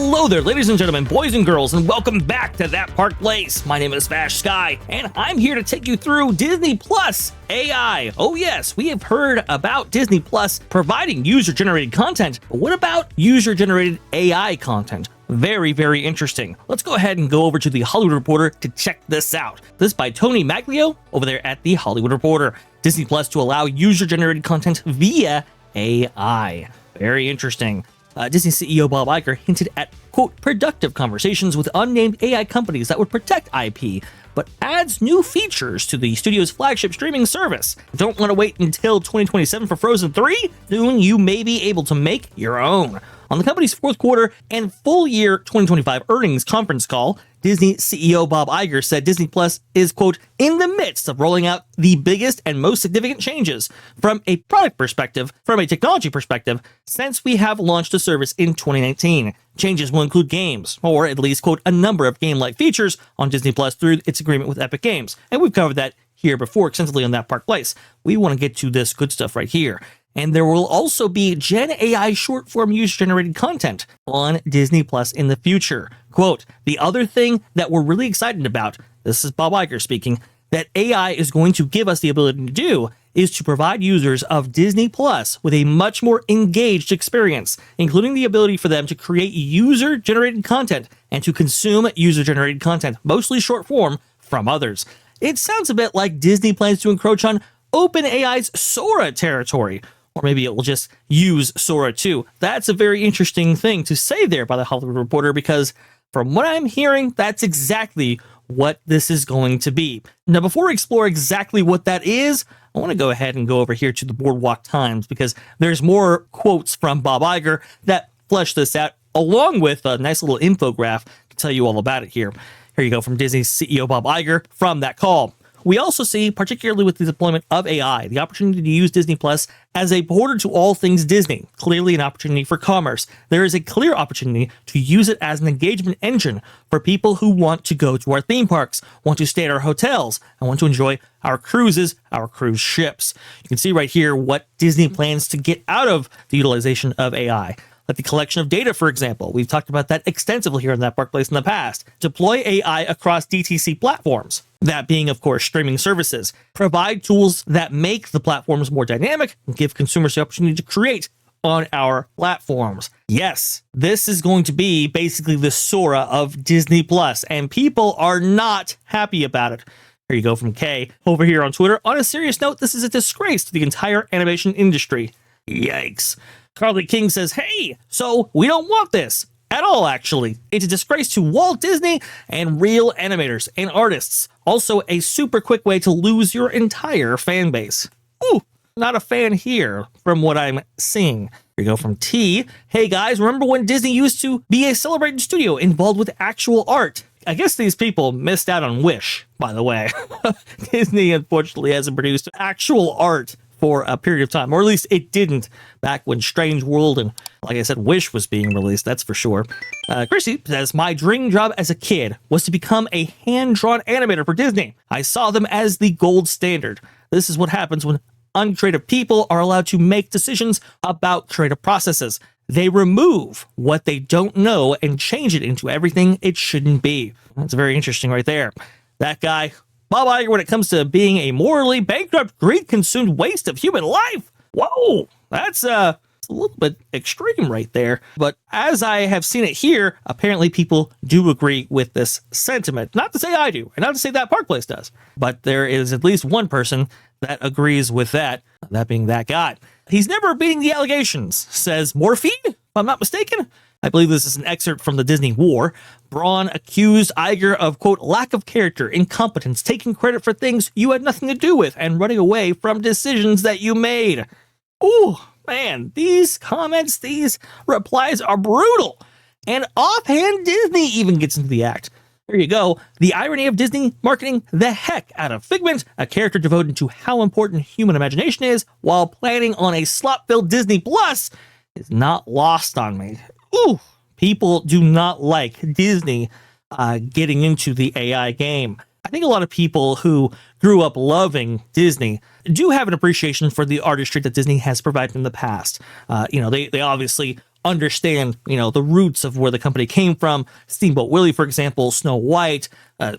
Hello there, ladies and gentlemen, boys and girls, and welcome back to That Park Place. My name is Vash Sky, and I'm here to take you through Disney Plus AI. Oh yes, we have heard about Disney Plus providing user-generated content, but what about user-generated AI content? Very, very interesting. Let's go ahead and go over to The Hollywood Reporter to check this out. This by Tony Maglio over there at The Hollywood Reporter. Disney Plus to allow user-generated content via AI. Very interesting. Disney CEO Bob Iger hinted at, quote, productive conversations with unnamed AI companies that would protect IP, but adds new features to the studio's flagship streaming service. Don't want to wait until 2027 for Frozen 3? Soon you may be able to make your own. On the company's fourth quarter and full year 2025 earnings conference call, Disney CEO Bob Iger said Disney Plus is, quote, in the midst of rolling out the biggest and most significant changes from a product perspective, from a technology perspective, since we have launched the service in 2019. Changes will include games, or at least, quote, a number of game-like features on Disney Plus through its agreement with Epic Games. And we've covered that here before extensively on That Park Place. We want to get to this good stuff right here. And there will also be Gen AI short-form user-generated content on Disney Plus in the future. Quote, the other thing that we're really excited about, this is Bob Iger speaking, that AI is going to give us the ability to do is to provide users of Disney Plus with a much more engaged experience, including the ability for them to create user-generated content and to consume user-generated content, mostly short-form, from others. It sounds a bit like Disney plans to encroach on OpenAI's Sora territory. Or maybe it will just use Sora too. That's a very interesting thing to say there by the Hollywood Reporter, because from what I'm hearing, that's exactly what this is going to be. Now, before we explore exactly what that is, I want to go ahead and go over here to the Boardwalk Times, because there's more quotes from Bob Iger that flesh this out, along with a nice little infographic to tell you all about it here. Here you go from Disney's CEO Bob Iger from that call. We also see, particularly with the deployment of AI, the opportunity to use Disney Plus as a portal to all things Disney, clearly an opportunity for commerce. There is a clear opportunity to use it as an engagement engine for people who want to go to our theme parks, want to stay at our hotels, and want to enjoy our cruises, our cruise ships. You can see right here what Disney plans to get out of the utilization of AI. Like the collection of data, for example. We've talked about that extensively here in That Park Place in the past. Deploy AI across DTC platforms, that being, of course, streaming services. Provide tools that make the platforms more dynamic and give consumers the opportunity to create on our platforms. Yes, this is going to be basically the Sora of Disney Plus, and people are not happy about it. Here you go from Kay over here on Twitter. On a serious note, this is a disgrace to the entire animation industry. Yikes. Carly King says, hey, so we don't want this at all, actually. It's a disgrace to Walt Disney and real animators and artists. Also, a super quick way to lose your entire fan base. Ooh, not a fan here from what I'm seeing. Here we go from T. Hey guys, remember when Disney used to be a celebrated studio involved with actual art? I guess these people missed out on Wish, by the way. Disney, unfortunately, hasn't produced actual art for a period of time, or at least it didn't back when Strange World and, like I said, Wish was being released, that's for sure. Chrissy says, my dream job as a kid was to become a hand-drawn animator for Disney. I saw them as the gold standard. This is what happens when uncreative people are allowed to make decisions about creative processes. They remove what they don't know and change it into everything it shouldn't be. That's very interesting right there. That guy, Bob Iger, when it comes to being a morally bankrupt, greed-consumed waste of human life. Whoa, that's a little bit extreme right there. But as I have seen it here, apparently people do agree with this sentiment. Not to say I do, and not to say that Park Place does, but there is at least one person that agrees with that being that guy. He's never beating the allegations, says Morphine, if I'm not mistaken. I believe this is an excerpt from the Disney War. Braun accused Iger of, quote, lack of character, incompetence, taking credit for things you had nothing to do with, and running away from decisions that you made. Ooh, man, these comments, these replies are brutal. And offhand, Disney even gets into the act. There you go. The irony of Disney marketing the heck out of Figment, a character devoted to how important human imagination is, while planning on a slop-filled Disney Plus, is not lost on me. Ooh, people do not like Disney getting into the AI game. I think a lot of people who grew up loving Disney do have an appreciation for the artistry that Disney has provided in the past. They obviously understand, the roots of where the company came from. Steamboat Willie, for example, Snow White,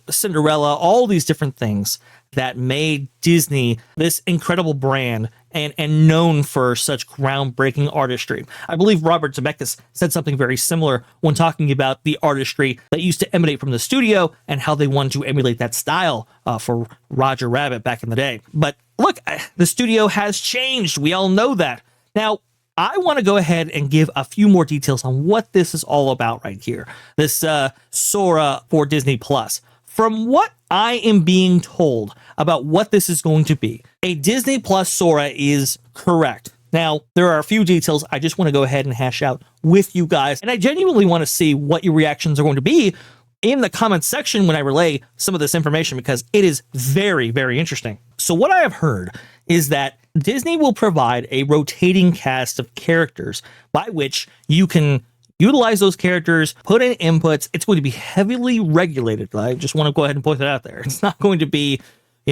Cinderella, all these different things that made Disney this incredible brand and known for such groundbreaking artistry. I believe Robert Zemeckis said something very similar when talking about the artistry that used to emanate from the studio and how they wanted to emulate that style for Roger Rabbit back in the day. But look, the studio has changed. We all know that. Now, I want to go ahead and give a few more details on what this is all about right here. This Sora for Disney Plus. From what I am being told about what this is going to be, a Disney Plus Sora is correct. Now, there are a few details I just want to go ahead and hash out with you guys, and I genuinely want to see what your reactions are going to be in the comments section when I relay some of this information, because it is very, very interesting. So what I have heard is that Disney will provide a rotating cast of characters by which you can utilize those characters, put in inputs. It's going to be heavily regulated. I just want to go ahead and point that out there. It's not going to be,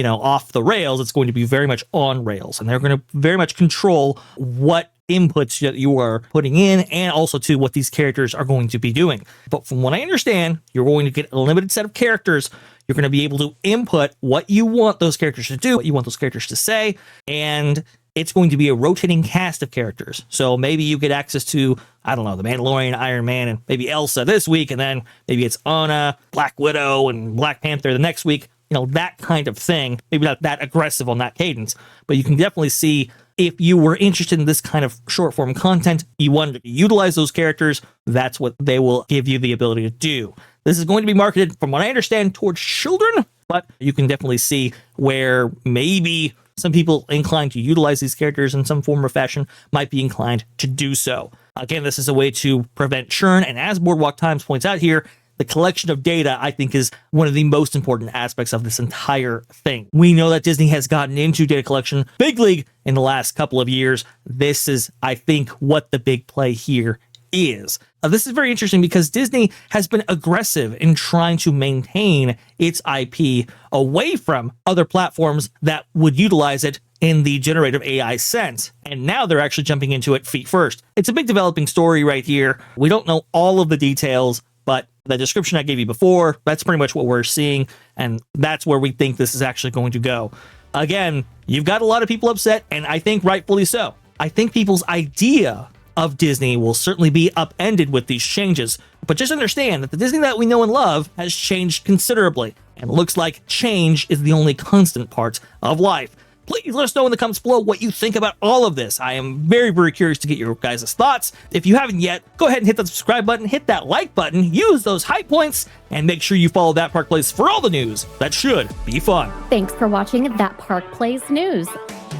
off the rails. It's going to be very much on rails, and they're going to very much control what inputs that you are putting in, and also to what these characters are going to be doing. But from what I understand, you're going to get a limited set of characters. You're going to be able to input what you want those characters to do, what you want those characters to say, and it's going to be a rotating cast of characters. So maybe you get access to, I don't know, the Mandalorian, Iron Man, and maybe Elsa this week, and then maybe it's Anna, Black Widow, and Black Panther the next week. That kind of thing. Maybe not that aggressive on that cadence, but you can definitely see if you were interested in this kind of short form content, you wanted to utilize those characters, that's what they will give you the ability to do. This is going to be marketed, from what I understand, towards children, but you can definitely see where maybe some people inclined to utilize these characters in some form or fashion might be inclined to do so. Again, this is a way to prevent churn, and as Boardwalk Times points out here, the collection of data, I think, is one of the most important aspects of this entire thing. We know that Disney has gotten into data collection big league in the last couple of years. This is, I think, what the big play here is. This is very interesting because Disney has been aggressive in trying to maintain its IP away from other platforms that would utilize it in the generative AI sense. And now they're actually jumping into it feet first. It's a big developing story right here. We don't know all of the details, but the description I gave you before, that's pretty much what we're seeing, and that's where we think this is actually going to go. Again, you've got a lot of people upset, and I think rightfully so. I think people's idea of Disney will certainly be upended with these changes, but just understand that the Disney that we know and love has changed considerably, and it looks like change is the only constant part of life. Please let us know in the comments below what you think about all of this. I am very, very curious to get your guys' thoughts. If you haven't yet, go ahead and hit that subscribe button, hit that like button, use those hype points, and make sure you follow That Park Plays for all the news that should be fun. Thanks for watching That Park Plays News.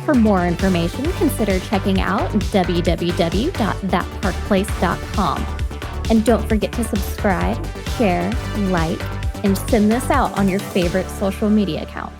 For more information, consider checking out www.thatparkplace.com. And don't forget to subscribe, share, like, and send this out on your favorite social media accounts.